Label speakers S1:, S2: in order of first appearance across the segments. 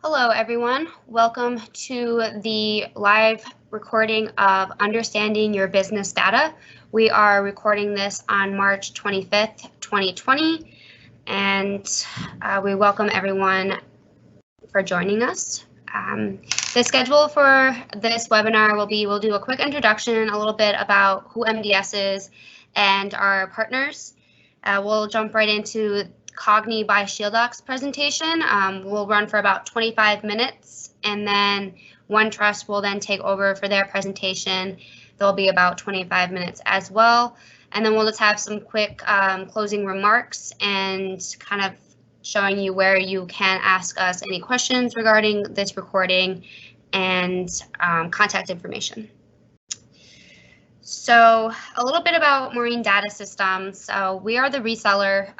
S1: Hello, everyone. Welcome to the live recording of Understanding Your Business Data. We are recording this on March 25th, 2020, and we welcome everyone for joining us. The schedule for this webinar will be, we'll do a quick introduction, a little bit about who MDS is and our partners. We'll jump right into Cognni by Shieldox presentation. We'll run for about 25 minutes, and then OneTrust will then take over for their presentation. There'll be about 25 minutes as well. And then we'll just have some quick closing remarks and kind of showing you where you can ask us any questions regarding this recording and contact information. So a little bit about Marine Data Systems. So we are the reseller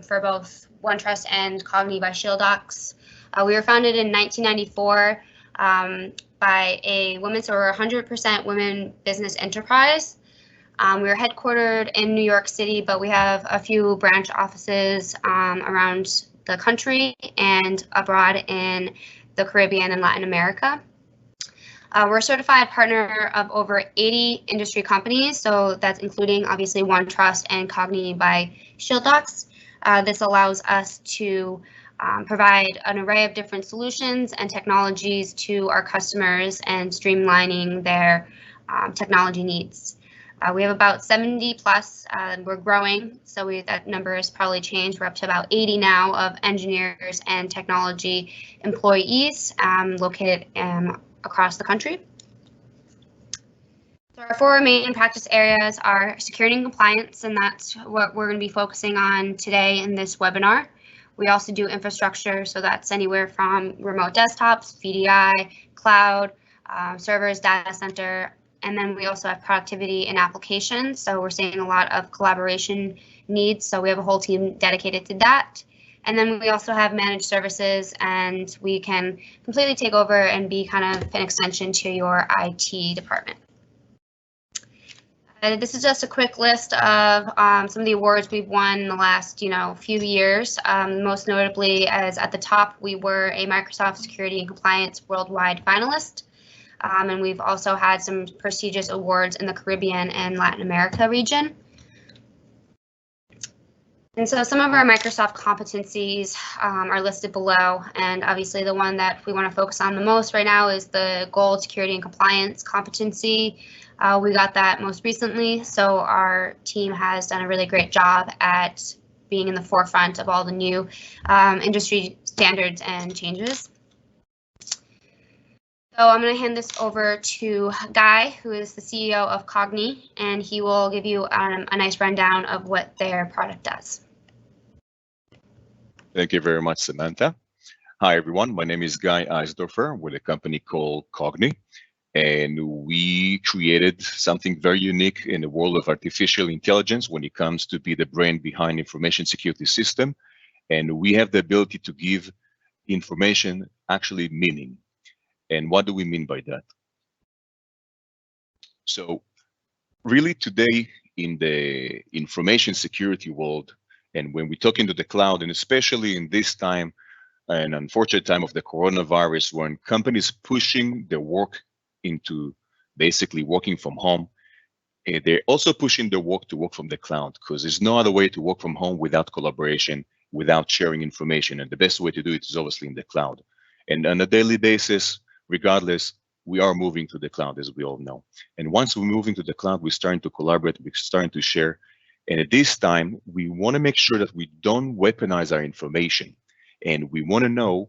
S1: for both OneTrust and Cognni by Shieldox. We were founded in 1994 by a woman, so we're a 100% women business enterprise. We are headquartered in New York City, but we have a few branch offices around the country and abroad in the Caribbean and Latin America. We're a certified partner of over 80 industry companies, so that's including obviously OneTrust and Cognni by Shieldox. This allows us to provide an array of different solutions and technologies to our customers and streamlining their technology needs. We have about 70 plus, we're growing, so that number has probably changed. We're up to about 80 now of engineers and technology employees located across the country. So our four main practice areas are security and compliance, and that's what we're going to be focusing on today in this webinar. We also do infrastructure, so that's anywhere from remote desktops, VDI, cloud, servers, data center, and then we also have productivity and applications. So we're seeing a lot of collaboration needs, so we have a whole team dedicated to that. And then we also have managed services, and we can completely take over and be kind of an extension to your IT department. This is just a quick list of some of the awards we've won in the last, few years. Most notably, as at the top, we were a Microsoft Security and Compliance Worldwide finalist. And we've also had some prestigious awards in the Caribbean and Latin America region. And so some of our Microsoft competencies are listed below, and obviously the one that we want to focus on the most right now is the Gold Security and Compliance competency. We got that most recently, so our team has done a really great job at being in the forefront of all the new industry standards and changes. So I'm going to hand this over to Guy, who is the CEO of Cognni, and he will give you a nice rundown of what their product does.
S2: Thank you very much, Samantha. Hi, everyone. My name is Guy Eisdorfer with a company called Cognni, and we created something very unique in the world of artificial intelligence when it comes to be the brain behind information security system. And we have the ability to give information actually meaning. And what do we mean by that? So really today in the information security world, and when we talk into the cloud, and especially in this time, an unfortunate time of the coronavirus, when companies pushing their work into basically working from home, they're also pushing their work to work from the cloud, because there's no other way to work from home without collaboration, without sharing information. And the best way to do it is obviously in the cloud. And on a daily basis, regardless, we are moving to the cloud, as we all know. And once we're moving to the cloud, we're starting to collaborate, we're starting to share. And at this time, we want to make sure that we don't weaponize our information. And we want to know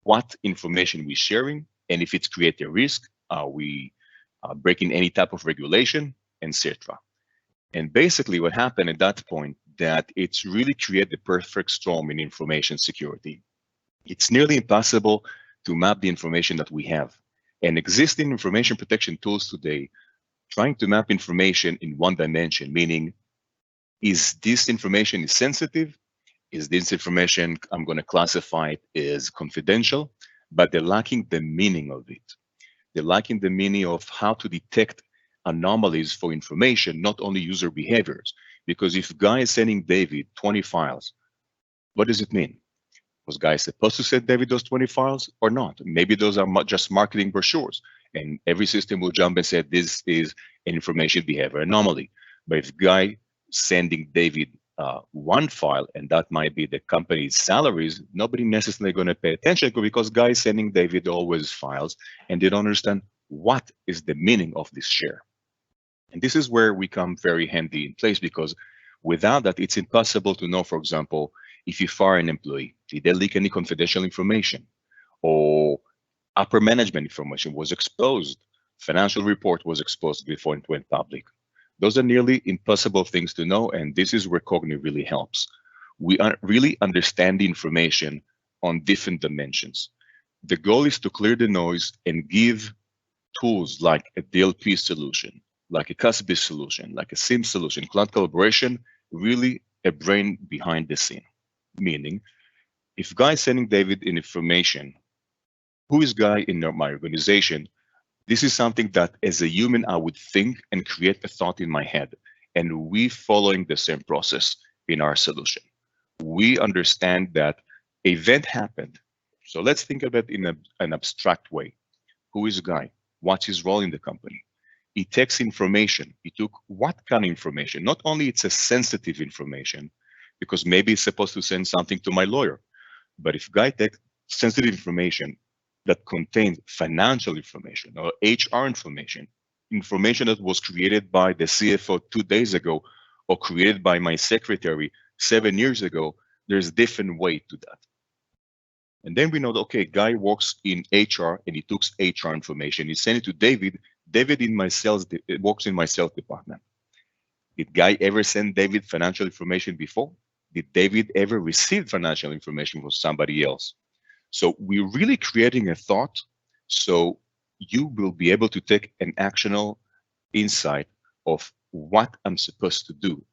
S2: what information we're sharing, and if it's creating a risk, are we breaking any type of regulation, etc. And basically what happened at that point, that it's really created the perfect storm in information security. It's nearly impossible to map the information that we have. And existing information protection tools today, trying to map information in one dimension, meaning, is this information sensitive? Is this information I'm going to classify it as confidential? But they're lacking the meaning of it. They're lacking the meaning of how to detect anomalies for information, not only user behaviors. Because if Guy is sending David 20 files, what does it mean? Was Guy supposed to send David those 20 files or not? Maybe those are just marketing brochures, and every system will jump and say this is an information behavior anomaly. But if Guy sending David one file, and that might be the company's salaries, nobody necessarily going to pay attention because Guy is sending David always files, and they don't understand what is the meaning of this share. And this is where we come very handy in place, because without that, it's impossible to know, for example, if you fire an employee, did they leak any confidential information, or upper management information was exposed, financial report was exposed before it went public. Those are nearly impossible things to know, and this is where Cognni really helps. We really understand the information on different dimensions. The goal is to clear the noise and give tools like a DLP solution, like a CASB solution, like a SIM solution, cloud collaboration, really a brain behind the scene. Meaning, if Guy is sending David an information, who is Guy in my organization? This is something that as a human, I would think and create a thought in my head. And we following the same process in our solution. We understand that event happened. So let's think of it in an abstract way. Who is Guy? What's his role in the company? He takes information. He took what kind of information? Not only it's a sensitive information, because maybe it's supposed to send something to my lawyer, but if Guy takes sensitive information that contains financial information or HR information, information that was created by the CFO 2 days ago or created by my secretary 7 years ago, there's a different way to that. And then we know that, okay, Guy works in HR and he took HR information. He sent it to David. David works in my sales department. Did Guy ever send David financial information before? Did David ever receive financial information from somebody else? So we're really creating a thought, so you will be able to take an actionable insight of what I'm supposed to do.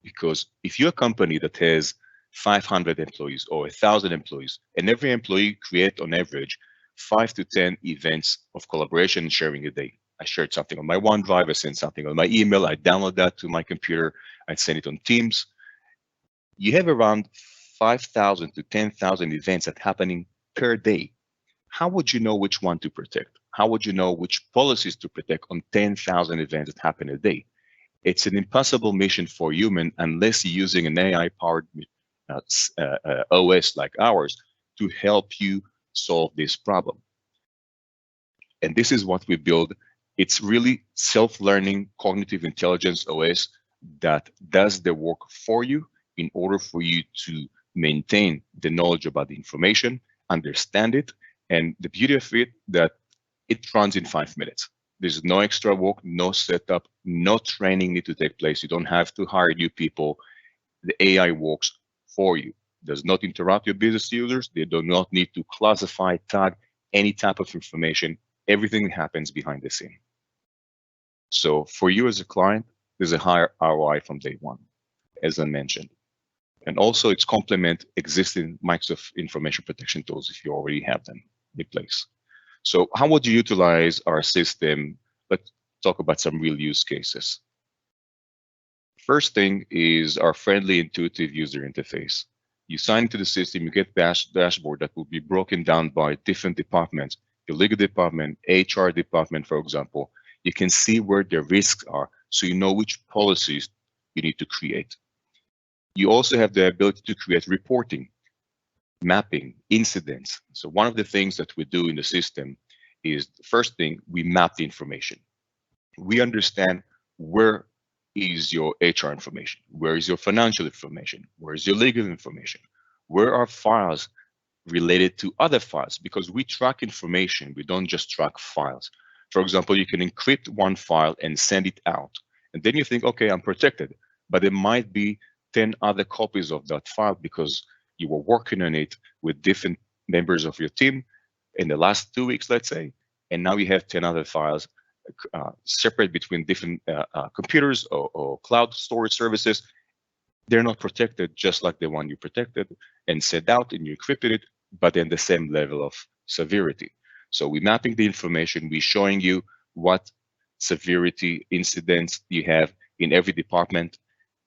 S2: Because if you're a company that has 500 employees or 1,000 employees, and every employee create on average 5 to 10 events of collaboration and sharing a day. I shared something on my OneDrive, I sent something on my email, I download that to my computer, I send it on Teams. You have around 5,000 to 10,000 events that happening per day. How would you know which one to protect? How would you know which policies to protect on 10,000 events that happen a day? It's an impossible mission for human unless you're using an AI-powered OS like ours to help you solve this problem. And this is what we build. It's really self-learning cognitive intelligence OS that does the work for you in order for you to maintain the knowledge about the information, understand it, and the beauty of it that it runs in 5 minutes. There's no extra work, no setup, no training need to take place. You don't have to hire new people. The AI works for you. Does not interrupt your business users. They do not need to classify, tag any type of information. Everything happens behind the scene. So for you as a client, there's a higher ROI from day one, as I mentioned. And also it's complement existing Microsoft information protection tools if you already have them in place. So how would you utilize our system? Let's talk about some real use cases. First thing is our friendly, intuitive user interface. You sign into the system, you get dashboard that will be broken down by different departments. Your legal department, HR department, for example. You can see where the risks are, so you know which policies you need to create. You also have the ability to create reporting, mapping, incidents. So one of the things that we do in the system is, the first thing, we map the information. We understand where is your HR information, where is your financial information, where is your legal information, where are files related to other files, because we track information, we don't just track files. For example, you can encrypt one file and send it out, and then you think, okay, I'm protected, but there might be 10 other copies of that file because you were working on it with different members of your team in the last 2 weeks, let's say, and now you have 10 other files separate between different computers or cloud storage services. They're not protected just like the one you protected and sent out and you encrypted it, but in the same level of severity. So we're mapping the information, we're showing you what severity incidents you have in every department.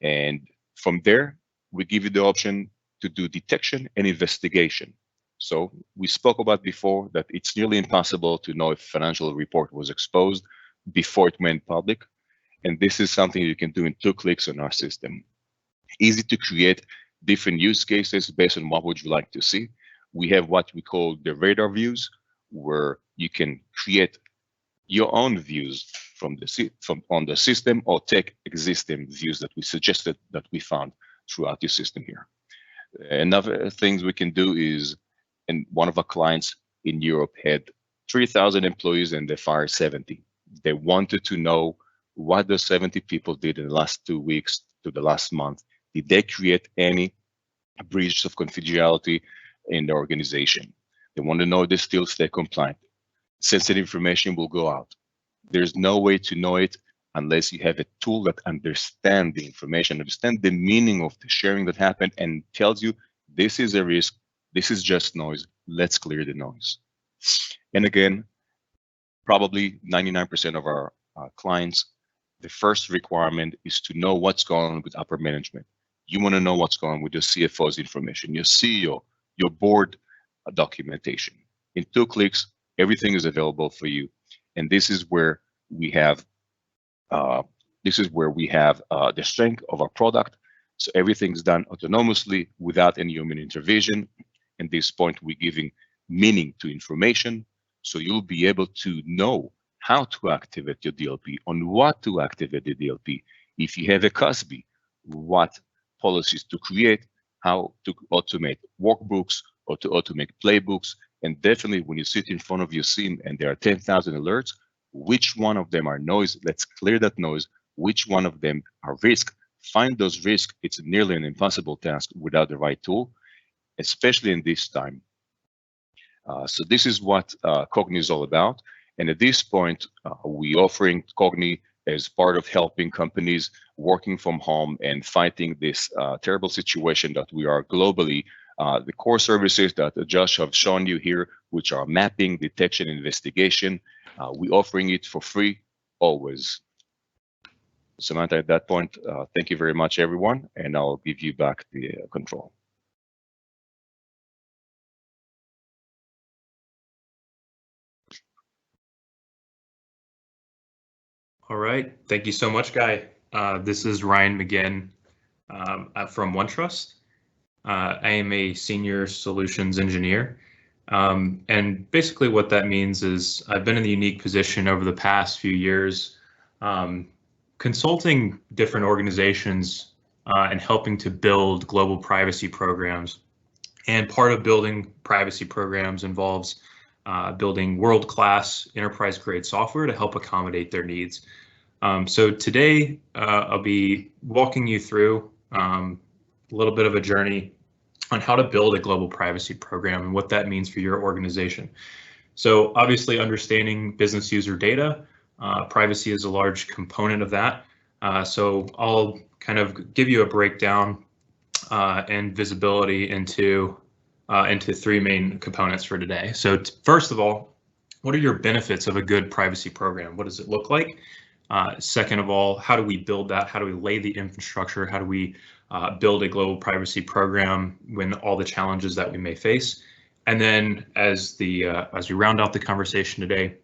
S2: And from there, we give you the option to do detection and investigation. So we spoke about before that it's nearly impossible to know if a financial report was exposed before it went public. And this is something you can do in 2 clicks on our system. Easy to create different use cases based on what would you like to see. We have what we call the radar views, where you can create your own views from on the system, or take existing views that we suggested that we found throughout your system here. Another things we can do is, and one of our clients in Europe had 3,000 employees and they fired 70. They wanted to know what the 70 people did in the last 2 weeks to the last month. Did they create any breach of confidentiality in the organization? They want to know if they still stay compliant. Sensitive information will go out. There's no way to know it unless you have a tool that understands the information, understand the meaning of the sharing that happened, and tells you this is a risk, this is just noise, let's clear the noise. And again, probably 99% of our clients, the first requirement is to know what's going on with upper management. You want to know what's going on with your CFO's information, your CEO, your board documentation. In 2 clicks, everything is available for you. And this is where we have the strength of our product. So everything's done autonomously without any human intervention. At this point, we're giving meaning to information. So you'll be able to know how to activate your DLP, on what to activate the DLP. If you have a CUSB, what policies to create, how to automate workbooks or to automate playbooks. And definitely when you sit in front of your SIEM and there are 10,000 alerts, which one of them are noise? Let's clear that noise. Which one of them are risk? Find those risks. It's nearly an impossible task without the right tool, especially in this time. So this is what Cognni is all about. And at this point, we're offering Cognni as part of helping companies working from home and fighting this terrible situation that we are globally. The core services that Josh have shown you here, which are mapping, detection, investigation, we're offering it for free always. Samantha, at that point, thank you very much, everyone, and I'll give you back the control.
S3: All right, thank you so much, Guy. This is Ryan McGinn from OneTrust. I am a senior solutions engineer. And basically what that means is I've been in the unique position over the past few years consulting different organizations and helping to build global privacy programs. And part of building privacy programs involves building world-class enterprise-grade software to help accommodate their needs. So today I'll be walking you through a little bit of a journey on how to build a global privacy program and what that means for your organization. So obviously understanding business user data, privacy is a large component of that. So I'll kind of give you a breakdown and visibility into 3 main components for today. So first of all, what are your benefits of a good privacy program? What does it look like? Second of all, how do we build that? How do we lay the infrastructure? How do we build a global privacy program when all the challenges that we may face? And then as we round out the conversation today,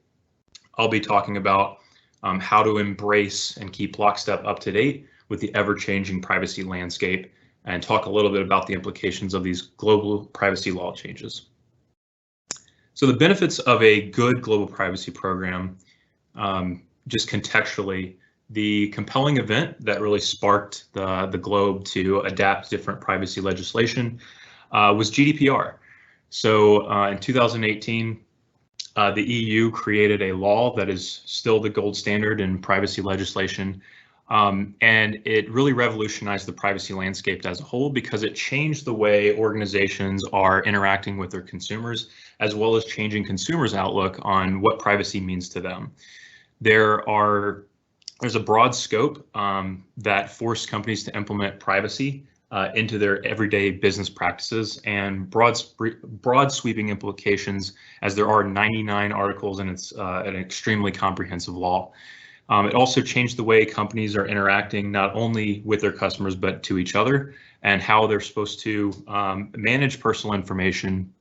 S3: I'll be talking about how to embrace and keep lockstep up to date with the ever-changing privacy landscape, and talk a little bit about the implications of these global privacy law changes. So the benefits of a good global privacy program, just contextually, the compelling event that really sparked the globe to adapt different privacy legislation was GDPR. So in 2018, the EU created a law that is still the gold standard in privacy legislation. And it really revolutionized the privacy landscape as a whole because it changed the way organizations are interacting with their consumers, as well as changing consumers' outlook on what privacy means to them. There's a broad scope that forced companies to implement privacy into their everyday business practices, and broad sweeping implications, as there are 99 articles and it's an extremely comprehensive law. It also changed the way companies are interacting not only with their customers, but to each other, and how they're supposed to manage personal information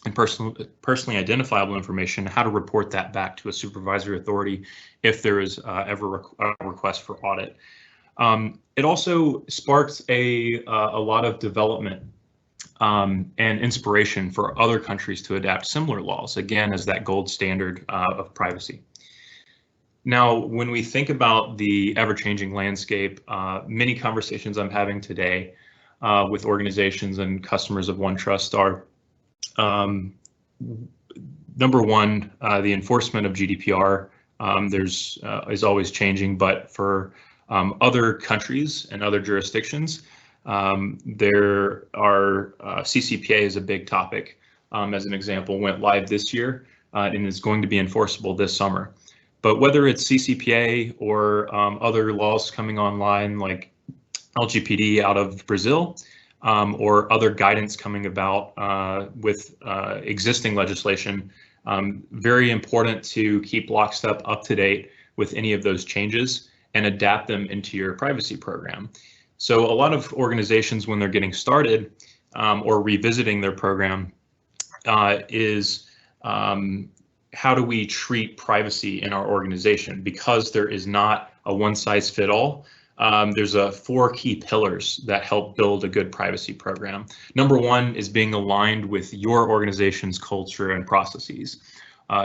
S3: and personally identifiable information, how to report that back to a supervisory authority if there is ever a request for audit. It also sparks a lot of development and inspiration for other countries to adapt similar laws, again, as that gold standard of privacy. Now, when we think about the ever-changing landscape, many conversations I'm having today with organizations and customers of OneTrust are, number one, the enforcement of GDPR. Is always changing, but for other countries and other jurisdictions, there are CCPA is a big topic. As an example, went live this year and is going to be enforceable this summer. But whether it's CCPA or other laws coming online like LGPD out of Brazil, or other guidance coming about with existing legislation, very important to keep lockstep up to date with any of those changes and adapt them into your privacy program. So a lot of organizations, when they're getting started or revisiting their program, is how do we treat privacy in our organization? Because there is not a one-size-fits-all. There's 4 key pillars that help build a good privacy program. Number one is being aligned with your organization's culture and processes.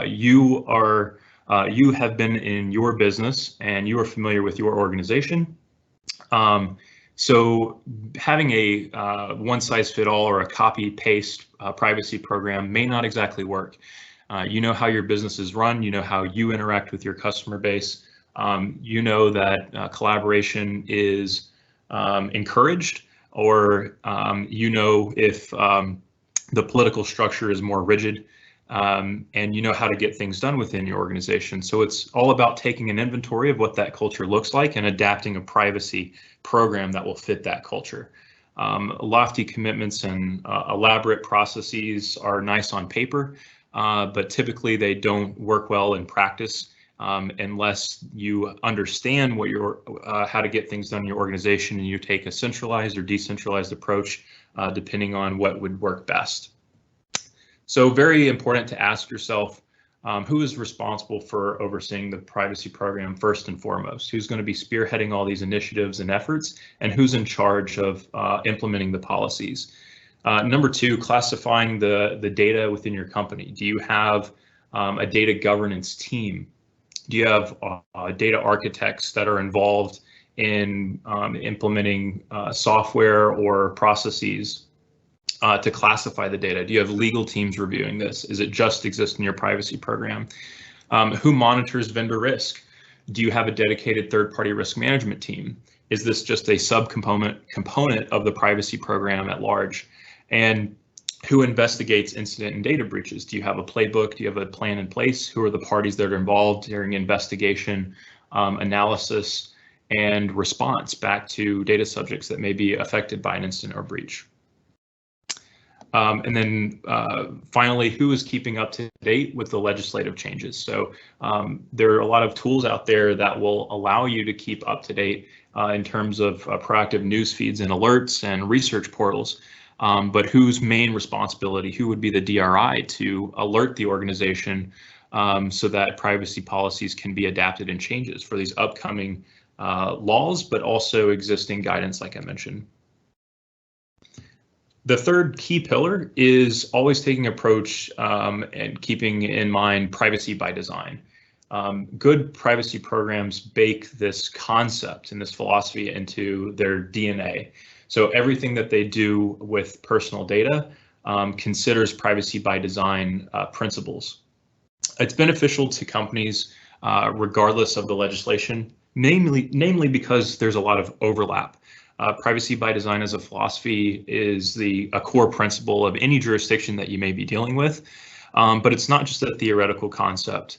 S3: You have been in your business and you are familiar with your organization. So having a one-size-fits-all or a copy-paste privacy program may not exactly work. You know how your business is run, you know how you interact with your customer base, you know that collaboration is encouraged, or you know if the political structure is more rigid, and you know how to get things done within your organization. So it's all about taking an inventory of what that culture looks like and adapting a privacy program that will fit that culture. Lofty commitments and elaborate processes are nice on paper, but typically they don't work well in practice unless you understand what how to get things done in your organization and you take a centralized or decentralized approach depending on what would work best. So very important to ask yourself, who is responsible for overseeing the privacy program first and foremost? Who's going to be spearheading all these initiatives and efforts, and who's in charge of implementing the policies? Number two, classifying the data within your company. Do you have a data governance team? Do you have data architects that are involved in implementing software or processes to classify the data? Do you have legal teams reviewing this? Is it just exist in your privacy program? Who monitors vendor risk? Do you have a dedicated third-party risk management team? Is this just a component of the privacy program at large? And who investigates incident and data breaches? Do you have a playbook? Do you have a plan in place? Who are the parties that are involved during investigation, analysis, and response back to data subjects that may be affected by an incident or breach? And then finally, who is keeping up to date with the legislative changes? So there are a lot of tools out there that will allow you to keep up to date in terms of proactive news feeds and alerts and research portals. But whose main responsibility, who would be the DRI to alert the organization so that privacy policies can be adapted and changes for these upcoming laws, but also existing guidance, like I mentioned. The third key pillar is always taking approach and keeping in mind privacy by design. Good privacy programs bake this concept and this philosophy into their DNA. So everything that they do with personal data considers privacy by design principles. It's beneficial to companies regardless of the legislation, namely because there's a lot of overlap. Privacy by design as a philosophy is a core principle of any jurisdiction that you may be dealing with, but it's not just a theoretical concept.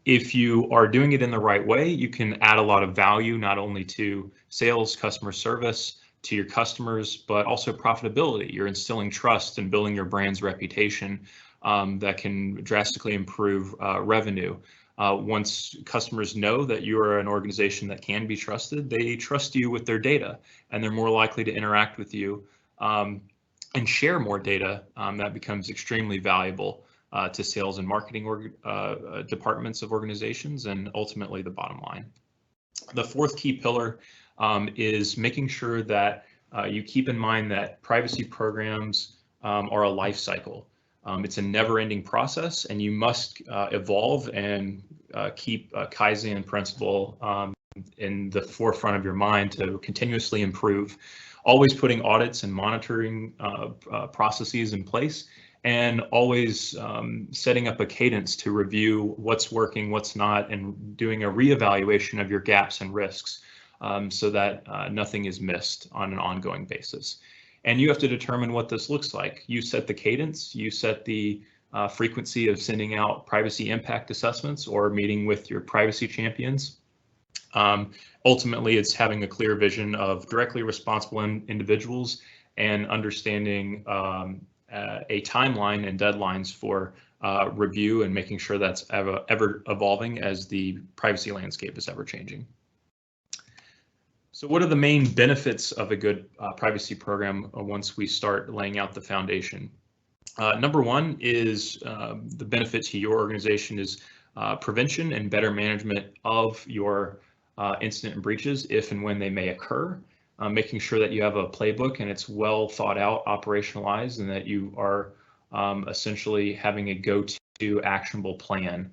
S3: If you are doing it in the right way, you can add a lot of value, not only to sales, customer service, to your customers, but also profitability. You're instilling trust and building your brand's reputation that can drastically improve revenue. Once customers know that you are an organization that can be trusted, they trust you with their data, and they're more likely to interact with you and share more data. That becomes extremely valuable to sales and marketing departments of organizations, and ultimately the bottom line. The fourth key pillar is making sure that you keep in mind that privacy programs are a life cycle. It's a never-ending process, and you must evolve and keep Kaizen principle in the forefront of your mind to continuously improve, always putting audits and monitoring processes in place, and always setting up a cadence to review what's working, what's not, and doing a reevaluation of your gaps and risks so that nothing is missed on an ongoing basis. And you have to determine what this looks like. You set the cadence, you set the frequency of sending out privacy impact assessments or meeting with your privacy champions. Ultimately, it's having a clear vision of directly responsible individuals and understanding a timeline and deadlines for review, and making sure that's ever evolving as the privacy landscape is ever changing. So what are the main benefits of a good privacy program once we start laying out the foundation? Number one is the benefit to your organization is prevention and better management of your incident and breaches if and when they may occur. Making sure that you have a playbook and it's well thought out, operationalized, and that you are essentially having a go-to actionable plan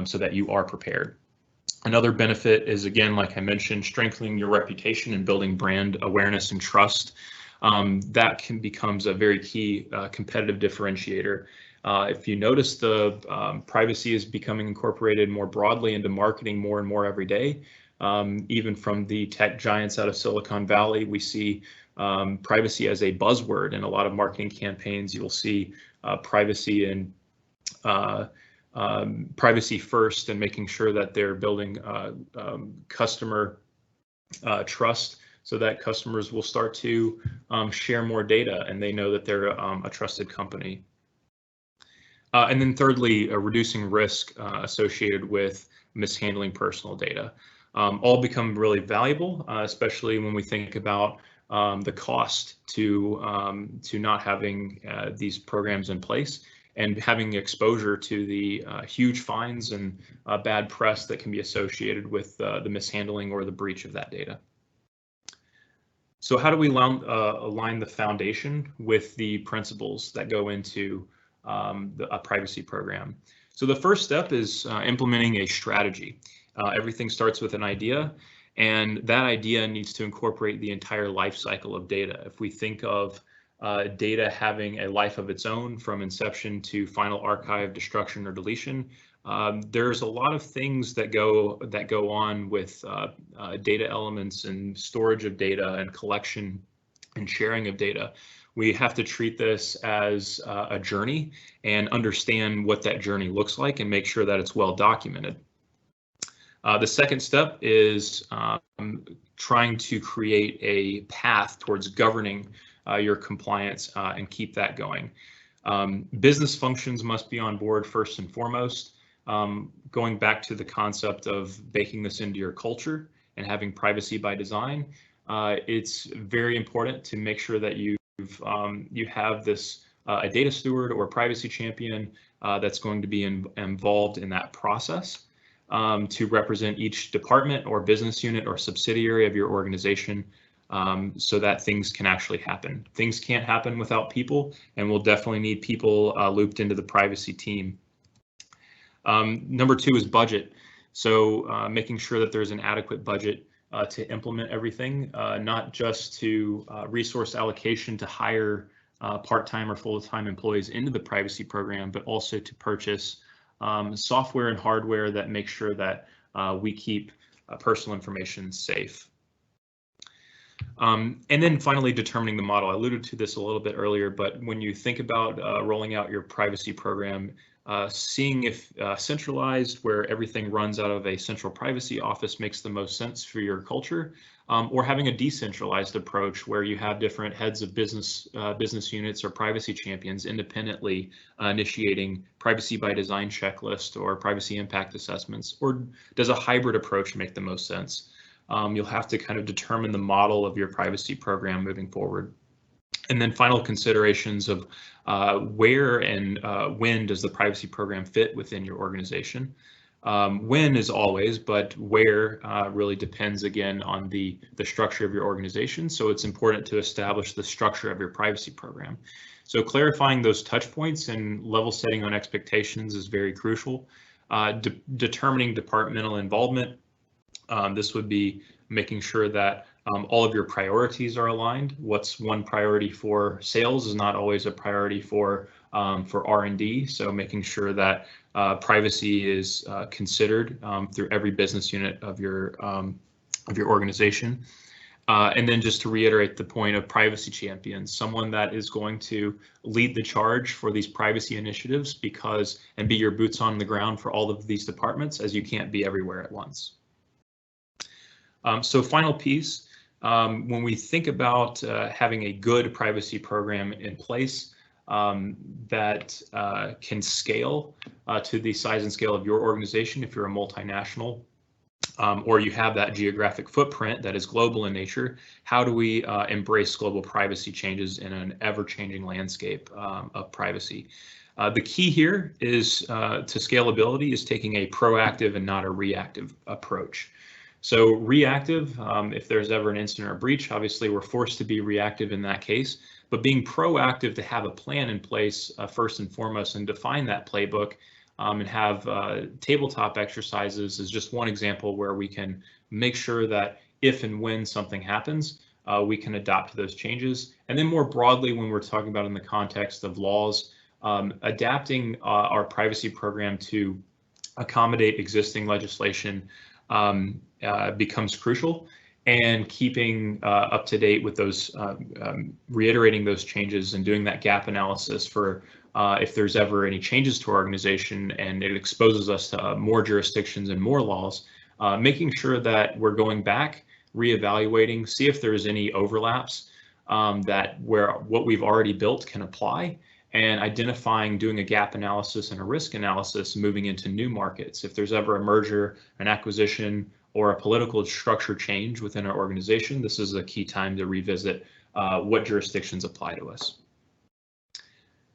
S3: so that you are prepared. Another benefit is, again, like I mentioned, strengthening your reputation and building brand awareness and trust. That becomes a very key competitive differentiator. If you notice, the privacy is becoming incorporated more broadly into marketing more and more every day. Even from the tech giants out of Silicon Valley, we see privacy as a buzzword in a lot of marketing campaigns. You'll see privacy and privacy first, and making sure that they're building customer trust, so that customers will start to share more data and they know that they're a trusted company. And then thirdly, reducing risk associated with mishandling personal data. All become really valuable, especially when we think about the cost to not having these programs in place, and having exposure to the huge fines and bad press that can be associated with the mishandling or the breach of that data. So how do we align the foundation with the principles that go into a privacy program? So the first step is implementing a strategy. Everything starts with an idea, and that idea needs to incorporate the entire life cycle of data. If we think of data having a life of its own from inception to final archive, destruction, or deletion, there's a lot of things that go on with data elements and storage of data and collection and sharing of data. We have to treat this as a journey and understand what that journey looks like and make sure that it's well documented. The second step is trying to create a path towards governing your compliance and keep that going. Business functions must be on board first and foremost. Going back to the concept of baking this into your culture and having privacy by design, it's very important to make sure that you have this a data steward or privacy champion that's going to be involved in that process to represent each department or business unit or subsidiary of your organization, so that things can actually happen. Things can't happen without people, and we'll definitely need people looped into the privacy team. Number two is budget. So making sure that there's an adequate budget to implement everything, not just to resource allocation to hire part-time or full-time employees into the privacy program, but also to purchase software and hardware that make sure that we keep personal information safe. And then finally, determining the model. I alluded to this a little bit earlier, but when you think about rolling out your privacy program, seeing if centralized, where everything runs out of a central privacy office, makes the most sense for your culture, or having a decentralized approach where you have different heads of business units or privacy champions independently initiating privacy by design checklist or privacy impact assessments, or does a hybrid approach make the most sense? You'll have to kind of determine the model of your privacy program moving forward. And then final considerations of where and when does the privacy program fit within your organization. When is always, but where really depends again on the structure of your organization. So it's important to establish the structure of your privacy program. So clarifying those touch points and level setting on expectations is very crucial. Determining departmental involvement. This would be making sure that all of your priorities are aligned. What's one priority for sales is not always a priority for R&D. So making sure that privacy is considered through every business unit of your organization. And then just to reiterate the point of privacy champions, someone that is going to lead the charge for these privacy initiatives and be your boots on the ground for all of these departments, as you can't be everywhere at once. So final piece, when we think about having a good privacy program in place that can scale to the size and scale of your organization, if you're a multinational, or you have that geographic footprint that is global in nature, how do we embrace global privacy changes in an ever-changing landscape of privacy? The key here is to scalability is taking a proactive and not a reactive approach. So reactive, if there's ever an incident or breach, obviously we're forced to be reactive in that case, but being proactive to have a plan in place first and foremost and define that playbook and have tabletop exercises is just one example where we can make sure that if and when something happens, we can adapt to those changes. And then more broadly, when we're talking about in the context of laws, adapting our privacy program to accommodate existing legislation becomes crucial, and keeping up to date with those, reiterating those changes and doing that gap analysis for if there's ever any changes to our organization and it exposes us to more jurisdictions and more laws, making sure that we're going back, reevaluating, see if there's any overlaps that where what we've already built can apply, and identifying, doing a gap analysis and a risk analysis moving into new markets. If there's ever a merger, an acquisition, or a political structure change within our organization, this is a key time to revisit what jurisdictions apply to us.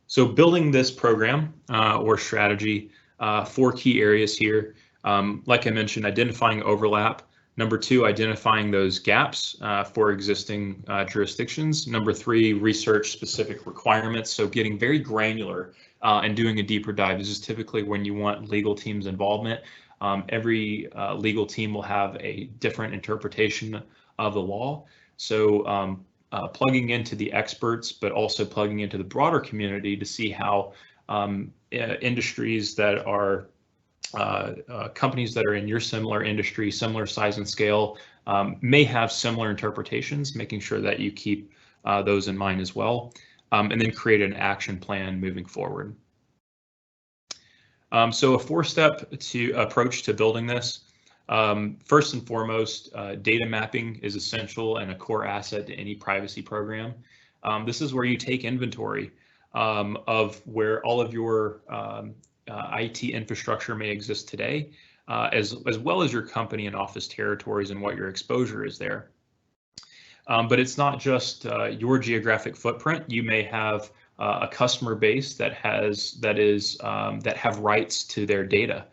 S3: So building this program or strategy, 4 key areas here. Like I mentioned, identifying overlap. Number 2, identifying those gaps for existing jurisdictions. Number 3, research specific requirements. So getting very granular and doing a deeper dive. This is typically when you want legal teams' involvement. Every legal team will have a different interpretation of the law. So plugging into the experts, but also plugging into the broader community to see how industries that are companies that are in your similar industry, similar size and scale, may have similar interpretations, making sure that you keep those in mind as well, and then create an action plan moving forward. So a 4-step approach to building this. First and foremost, data mapping is essential and a core asset to any privacy program. This is where you take inventory of where all of your IT infrastructure may exist today, as well as your company and office territories and what your exposure is there. But it's not just your geographic footprint. You may have a customer base that have rights to their data,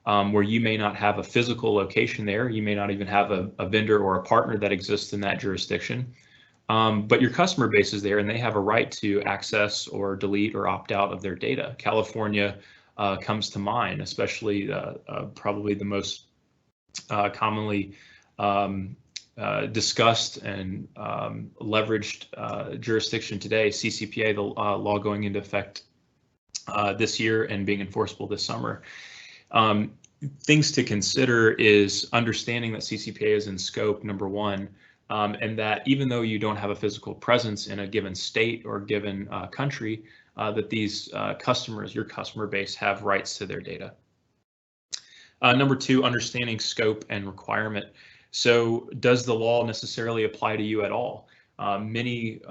S3: where you may not have a physical location there. You may not even have a vendor or a partner that exists in that jurisdiction. But your customer base is there and they have a right to access or delete or opt out of their data. California comes to mind, especially probably the most commonly discussed and leveraged jurisdiction today, CCPA, the law going into effect this year and being enforceable this summer. Things to consider is understanding that CCPA is in scope, number 1, and that even though you don't have a physical presence in a given state or given country, that these customers, your customer base, have rights to their data. Number two, understanding scope and requirement. So does the law necessarily apply to you at all? Many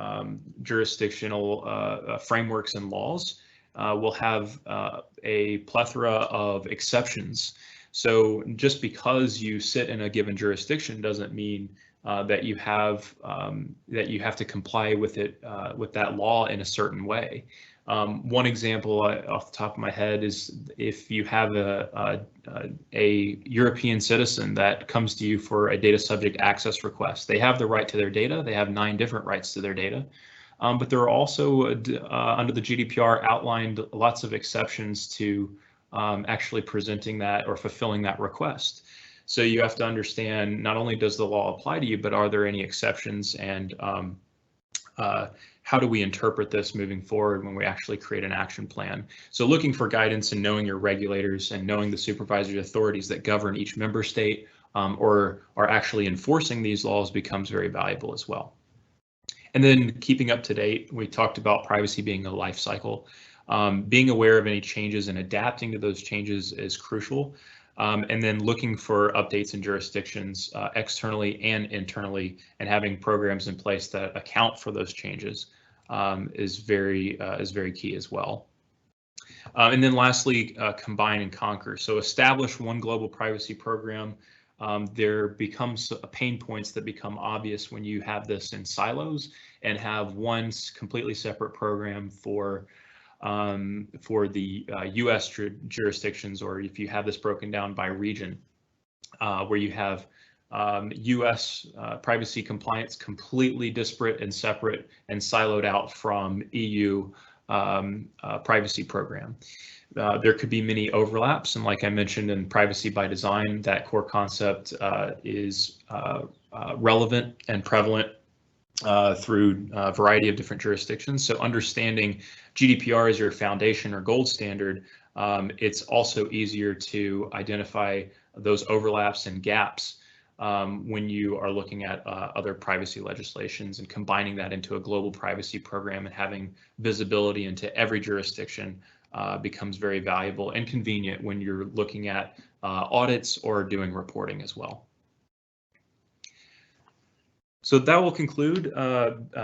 S3: jurisdictional frameworks and laws will have a plethora of exceptions. So just because you sit in a given jurisdiction doesn't mean that you have to comply with it with that law in a certain way. One example off the top of my head is if you have a European citizen that comes to you for a data subject access request. They have the right to their data. They have 9 different rights to their data. But there are also, under the GDPR, outlined lots of exceptions to actually presenting that or fulfilling that request. So you have to understand, not only does the law apply to you, but are there any exceptions, and how do we interpret this moving forward when we actually create an action plan? So looking for guidance and knowing your regulators and knowing the supervisory authorities that govern each member state or are actually enforcing these laws becomes very valuable as well. And then keeping up to date, we talked about privacy being a life cycle. Being aware of any changes and adapting to those changes is crucial. And then looking for updates in jurisdictions externally and internally, and having programs in place that account for those changes is very key as well. And then lastly, combine and conquer. So establish one global privacy program. There becomes pain points that become obvious when you have this in silos and have one completely separate program for the U.S. jurisdictions, or if you have this broken down by region, where you have U.S. Privacy compliance completely disparate and separate and siloed out from EU privacy program. There could be many overlaps, and like I mentioned in privacy by design, that core concept is relevant and prevalent through a variety of different jurisdictions. So understanding GDPR as your foundation or gold standard, it's also easier to identify those overlaps and gaps when you are looking at other privacy legislations and combining that into a global privacy program, and having visibility into every jurisdiction becomes very valuable and convenient when you're looking at audits or doing reporting as well. So that will conclude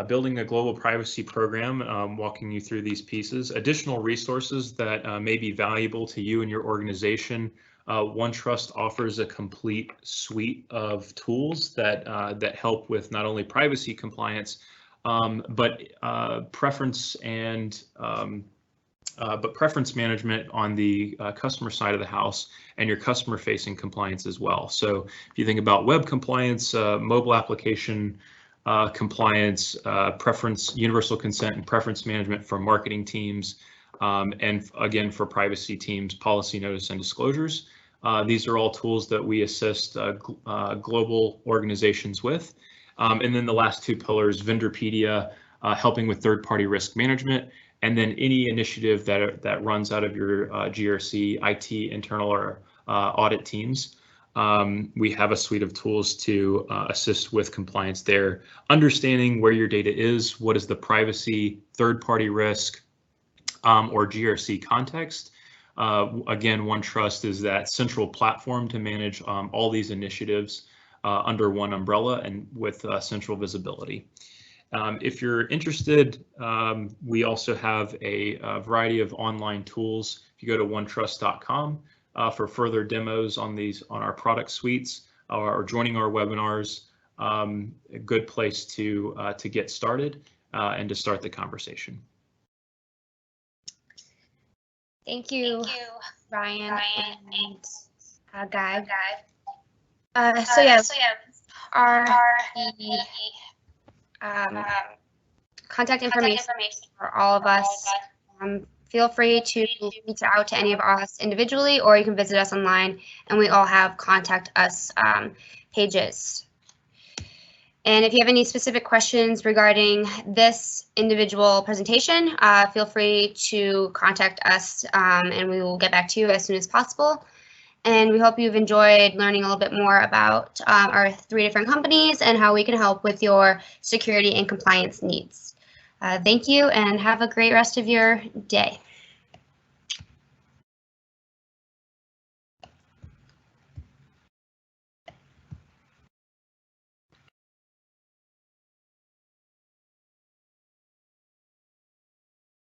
S3: building a global privacy program, walking you through these pieces. Additional resources that may be valuable to you and your organization. OneTrust offers a complete suite of tools that help with not only privacy compliance, but preference management on the customer side of the house, and your customer facing compliance as well. So if you think about web compliance, mobile application compliance, universal consent and preference management for marketing teams, and again for privacy teams, policy notice and disclosures. These are all tools that we assist global organizations with. And then the last 2 pillars, Vendorpedia, helping with third-party risk management, and then any initiative that runs out of your GRC, IT, internal, or audit teams. We have a suite of tools to assist with compliance there, understanding where your data is, what is the privacy, third-party risk, or GRC context. Again, OneTrust is that central platform to manage all these initiatives under one umbrella and with central visibility. If you're interested, we also have a variety of online tools. If you go to OneTrust.com for further demos on our product suites or joining our webinars, a good place to get started and to start the conversation.
S1: Thank you, Ryan and Guy. Our contact information for all of us. Feel free to reach out to any of us individually, or you can visit us online, and we all have contact us pages. And if you have any specific questions regarding this individual presentation, feel free to contact us, and we will get back to you as soon as possible. And we hope you've enjoyed learning a little bit more about our 3 different companies and how we can help with your security and compliance needs. Thank you and have a great rest of your day.